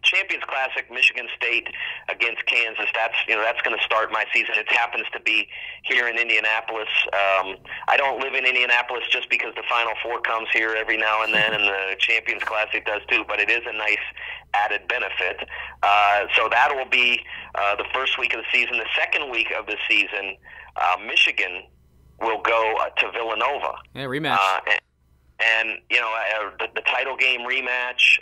Champions Classic, Michigan State against Kansas. That's going to start my season. It happens to be here in Indianapolis. I don't live in Indianapolis just because the Final Four comes here every now and then, and the Champions Classic does too. But it is a nice added benefit. So that will be the first week of the season. The second week of the season, Michigan will go to Villanova. Yeah, rematch. and the title game rematch,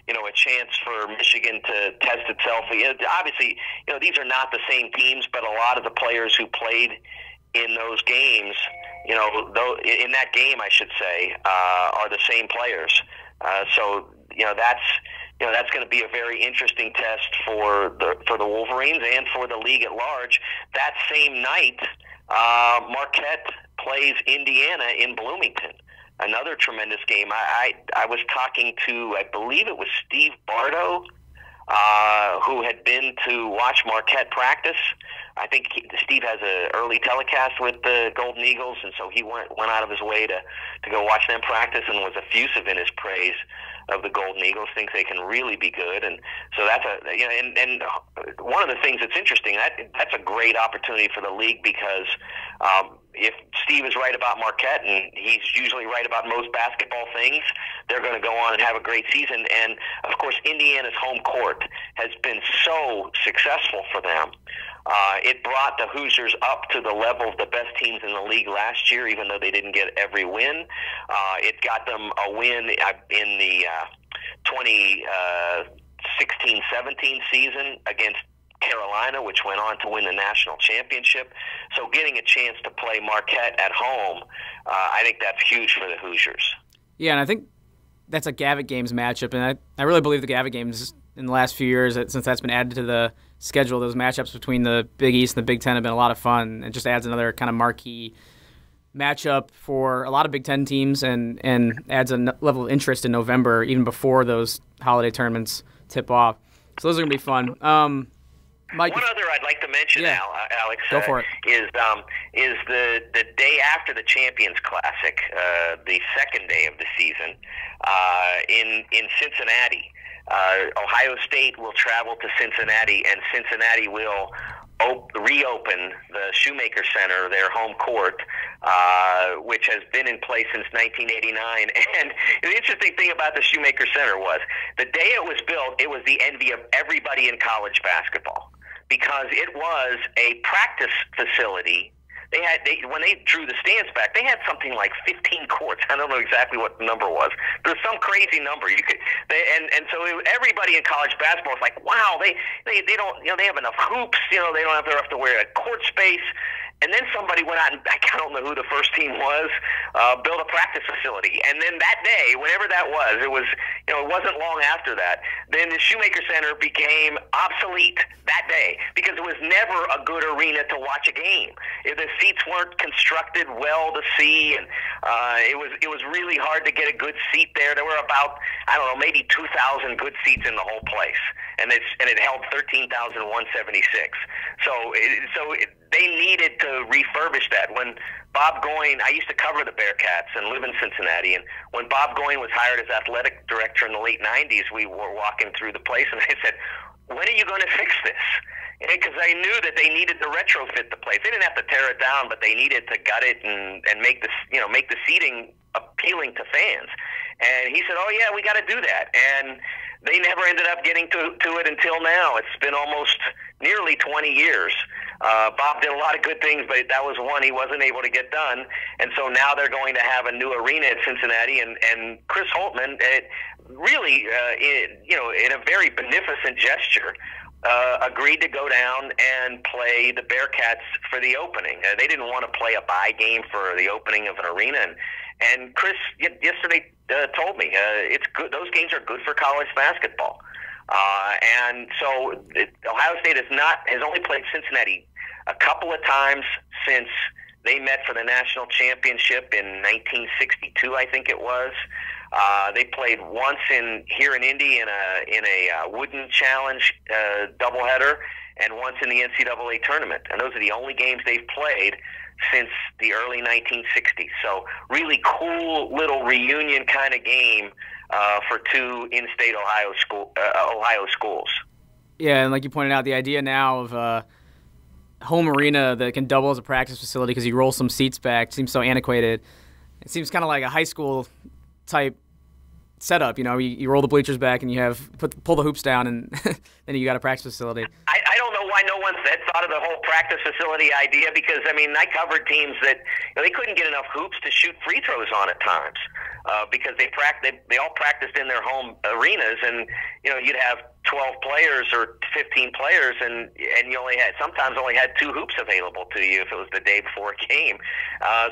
a chance for Michigan to test itself. Obviously, these are not the same teams, but a lot of the players who played in those games, though in that game, I should say, are the same players. So that's going to be a very interesting test for the Wolverines and for the league at large. That same night, Marquette plays Indiana in Bloomington. Another tremendous game. I was talking to, I believe it was Steve Bardo, who had been to watch Marquette practice. I think Steve has an early telecast with the Golden Eagles, and so he went out of his way to go watch them practice and was effusive in his praise of the Golden Eagles, thinks they can really be good. And so that's and one of the things that's interesting, that's a great opportunity for the league, because if Steve is right about Marquette, and he's usually right about most basketball things, they're going to go on and have a great season. And of course, Indiana's home court has been so successful for them. It brought the Hoosiers up to the level of the best teams in the league last year, even though they didn't get every win. It got them a win in the 2016-17 season against Carolina, which went on to win the national championship. So getting a chance to play Marquette at home, I think that's huge for the Hoosiers. Yeah, and I think that's a Gavitt Games matchup, and I really believe the Gavitt Games in the last few years, since that's been added to the schedule, those matchups between the Big East and the Big Ten have been a lot of fun. It just adds another kind of marquee matchup for a lot of Big Ten teams, and adds a level of interest in November, even before those holiday tournaments tip off. So those are going to be fun. Mike, one other I'd like to mention, yeah. Alex, Go for it. is the day after the Champions Classic, the second day of the season, in Cincinnati. Ohio State will travel to Cincinnati, and Cincinnati will reopen the Shoemaker Center, their home court, which has been in place since 1989. And the interesting thing about the Shoemaker Center was the day it was built, it was the envy of everybody in college basketball, because it was a practice facility. When they drew the stands back, they had something like 15 courts. I don't know exactly what the number was. There was some crazy number. So everybody in college basketball was like, wow, they don't, they have enough hoops. They don't have to wear a court space. And then somebody went out, and I don't know who the first team was, built a practice facility. And then that day, whenever that was, it wasn't long after that, then the Shoemaker Center became obsolete that day, because it was never a good arena to watch a game. The seats weren't constructed well to see, and it was really hard to get a good seat there. There were about, maybe 2,000 good seats in the whole place, and it held 13,176. They needed to refurbish that. When Bob Goyne, I used to cover the Bearcats and live in Cincinnati, and when Bob Goyne was hired as athletic director in the late 90s, we were walking through the place, and I said, when are you going to fix this? Because I knew that they needed to retrofit the place. They didn't have to tear it down, but they needed to gut it and make the seating appealing to fans. And he said, oh, yeah, we got to do that. And they never ended up getting to it until now. It's been almost nearly 20 years. Bob did a lot of good things, but that was one he wasn't able to get done. And so now they're going to have a new arena at Cincinnati, and Chris Holtman, really, in a very beneficent gesture, agreed to go down and play the Bearcats for the opening. They didn't want to play a bye game for the opening of an arena, and Chris yesterday told me it's good. Those games are good for college basketball. And so Ohio State has only played Cincinnati a couple of times since they met for the national championship in 1962, I think it was. They played once here in Indy in a Wooden Challenge doubleheader, and once in the NCAA tournament. And those are the only games they've played since the early 1960s. So really cool little reunion kind of game for two in-state Ohio schools. Yeah, and like you pointed out, the idea now of a home arena that can double as a practice facility because you roll some seats back seems so antiquated. It seems kind of like a high school type setup. You roll the bleachers back and you pull the hoops down, and then you got a practice facility. I don't know why no one had thought of the whole practice facility idea, because I mean, I covered teams that they couldn't get enough hoops to shoot free throws on at times because they all practiced in their home arenas, and you'd have 12 players or 15 players, and you sometimes only had 2 hoops available to you if it was the day before a game.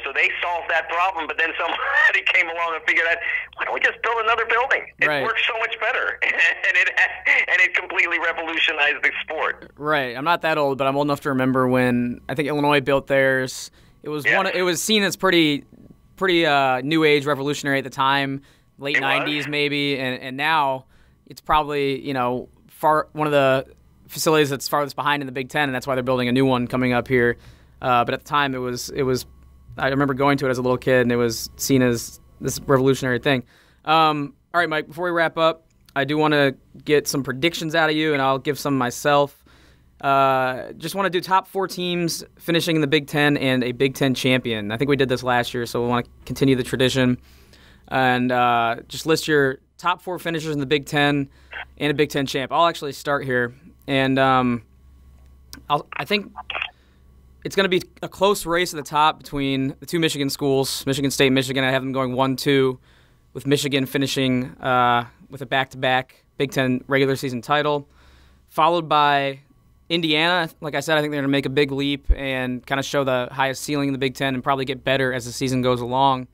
So they solved that problem, but then somebody came along and figured out, why don't we just build another building? It works so much better, and it completely revolutionized the sport. Right. I'm not that old, but I'm old enough to remember when I think Illinois built theirs. It was it was seen as pretty new age, revolutionary at the time, late 90s maybe, and now it's probably one of the facilities that's farthest behind in the Big Ten, and that's why they're building a new one coming up here. But at the time, it was. I remember going to it as a little kid, and it was seen as this revolutionary thing. All right, Mike. Before we wrap up, I do want to get some predictions out of you, and I'll give some myself. Just want to do top 4 teams finishing in the Big Ten and a Big Ten champion. I think we did this last year, so we want to continue the tradition. And just list your top 4 finishers in the Big Ten and a Big Ten champ. I'll actually start here. And I think it's going to be a close race at the top between the 2 Michigan schools, Michigan State and Michigan. I have them going 1-2, with Michigan finishing with a back-to-back Big Ten regular season title, followed by Indiana. Like I said, I think they're going to make a big leap and kind of show the highest ceiling in the Big Ten and probably get better as the season goes along.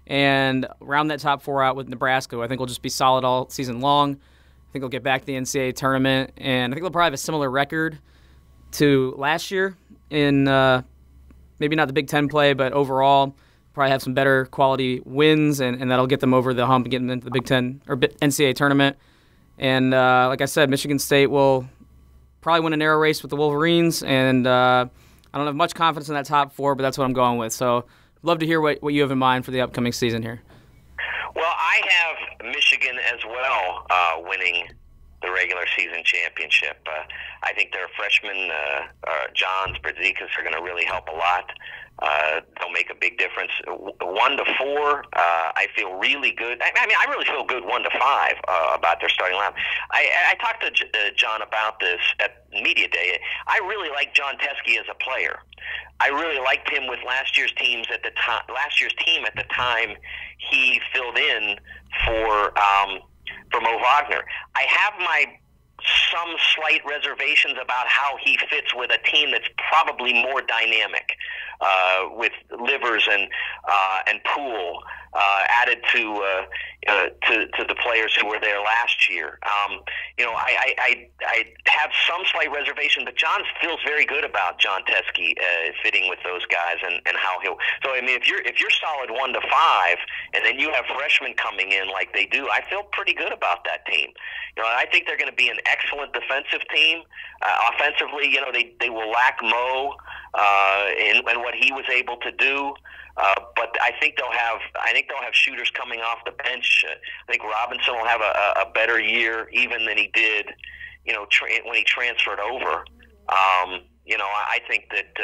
And round that top 4 out with Nebraska, who I think will just be solid all season long. I think they'll get back to the NCAA tournament, and I think they'll probably have a similar record to last year in maybe not the Big Ten play, but overall probably have some better quality wins, and that'll get them over the hump and get them into the Big Ten or NCAA tournament. And like I said, Michigan State will probably win a narrow race with the Wolverines, and I don't have much confidence in that top 4, but that's what I'm going with. So love to hear what you have in mind for the upcoming season here. Well, I have Michigan as well winning the regular season championship. I think their freshmen, Johns, Brzezikas, are going to really help a lot. They'll make a big difference. 1-4, I feel really good. I mean, I really feel good 1-5 about their starting lineup. I talked to John about this at Media Day. I really like John Teskey as a player. I really liked him with last year's team at the time he filled in for Mo Wagner. I have some slight reservations about how he fits with a team that's probably more dynamic, with Livers and Poole added to the players who were there last year. I have some slight reservation, but John feels very good about John Teskey fitting with those guys and how he'll. So I mean, if you're solid 1-5, and then you have freshmen coming in like they do, I feel pretty good about that team. I think they're going to be an excellent defensive team. Offensively, they will lack Mo in what he was able to do. But I think they'll have shooters coming off the bench. I think Robinson will have a better year even than he did, when he transferred over. I think that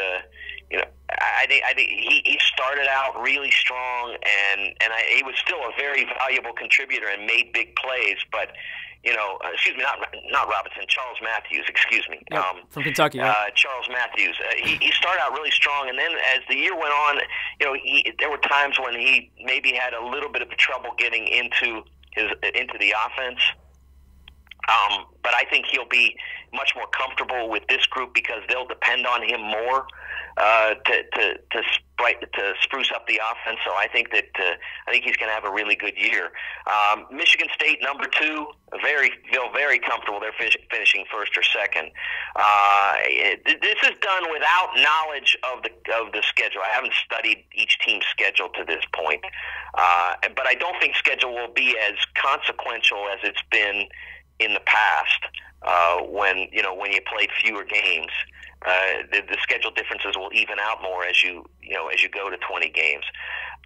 I think he started out really strong, and he was still a very valuable contributor and made big plays. But excuse me, not Robinson, Charles Matthews, excuse me. Yep, from Kentucky. Right? Charles Matthews. He started out really strong, and then as the year went on, there were times when he maybe had a little bit of trouble getting into the offense. But I think he'll be much more comfortable with this group because they'll depend on him more to spruce up the offense. So I think he's going to have a really good year. Michigan State, number 2, feel very comfortable. They're finishing first or second. This is done without knowledge of the schedule. I haven't studied each team's schedule to this point, but I don't think schedule will be as consequential as it's been in the past when you played fewer games. The schedule differences will even out more as you go to 20 games.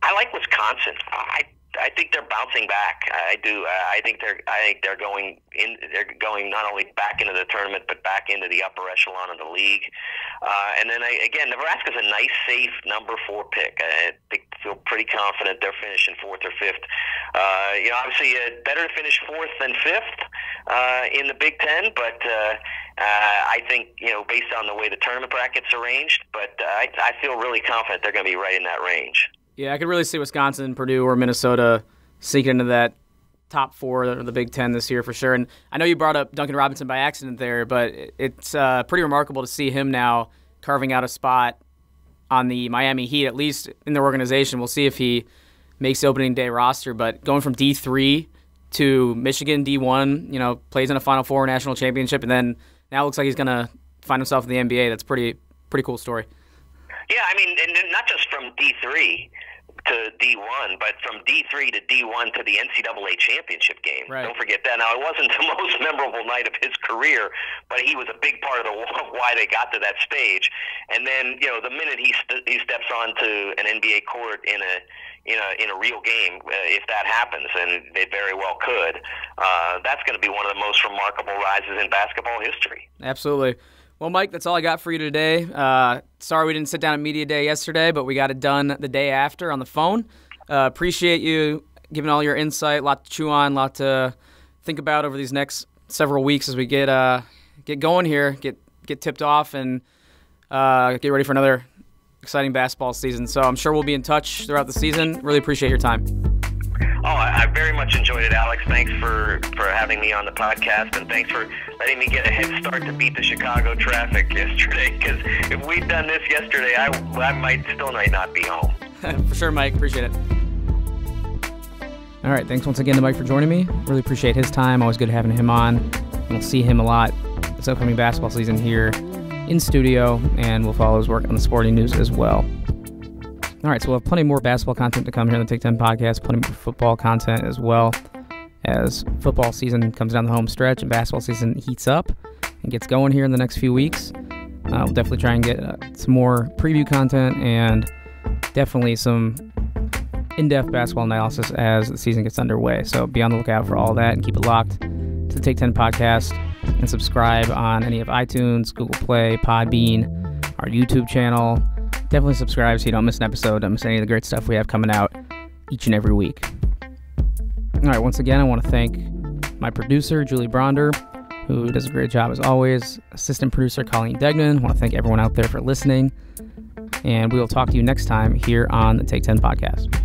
I like Wisconsin. I think they're bouncing back. I do. I think they're going in. They're going not only back into the tournament but back into the upper echelon of the league. And then again, Nebraska's a nice, safe number 4 pick. I think feel pretty confident they're finishing 4th or 5th. Obviously, better to finish 4th than 5th in the Big Ten, but I think, based on the way the tournament bracket's arranged, but I feel really confident they're going to be right in that range. Yeah, I could really see Wisconsin, Purdue, or Minnesota sinking into that top 4 of the Big Ten this year for sure. And I know you brought up Duncan Robinson by accident there, but it's pretty remarkable to see him now carving out a spot on the Miami Heat, at least in their organization. We'll see if he makes the opening day roster, but going from D3 to Michigan D1, plays in a Final Four national championship, and then now looks like he's going to find himself in the NBA. That's pretty cool story. Yeah, I mean, and not just from D3 to D1, but from D3 to D1 to the NCAA championship game. Right. Don't forget that. Now, it wasn't the most memorable night of his career, but he was a big part of why they got to that stage. And then, the minute he steps onto an NBA court in a real game, if that happens, and it very well could, that's going to be one of the most remarkable rises in basketball history. Absolutely. Well, Mike, that's all I got for you today. Sorry we didn't sit down at Media Day yesterday, but we got it done the day after on the phone. Appreciate you giving all your insight, a lot to chew on, a lot to think about over these next several weeks as we get going here, get tipped off, and get ready for another exciting basketball season. So I'm sure we'll be in touch throughout the season. Really appreciate your time. Oh, I very much enjoyed it, Alex. Thanks for having me on the podcast, and thanks for letting me get a head start to beat the Chicago traffic yesterday, because if we'd done this yesterday, I might not be home. For sure, Mike. Appreciate it. All right, thanks once again to Mike for joining me. Really appreciate his time. Always good having him on. And we'll see him a lot this upcoming basketball season here in studio, and we'll follow his work on the sporting news as well. All right, so we'll have plenty more basketball content to come here on the Take 10 podcast, plenty more football content as well, as football season comes down the home stretch and basketball season heats up and gets going here in the next few weeks. We'll definitely try and get some more preview content and definitely some in-depth basketball analysis as the season gets underway. So be on the lookout for all that and keep it locked to the Take 10 podcast, and subscribe on any of iTunes, Google Play, Podbean, our YouTube channel. Definitely subscribe so you don't miss an episode, don't miss any of the great stuff we have coming out each and every week. All right, once again, I want to thank my producer, Julie Bronder, who does a great job as always, assistant producer, Colleen Degnan. I want to thank everyone out there for listening, and we will talk to you next time here on the Take 10 podcast.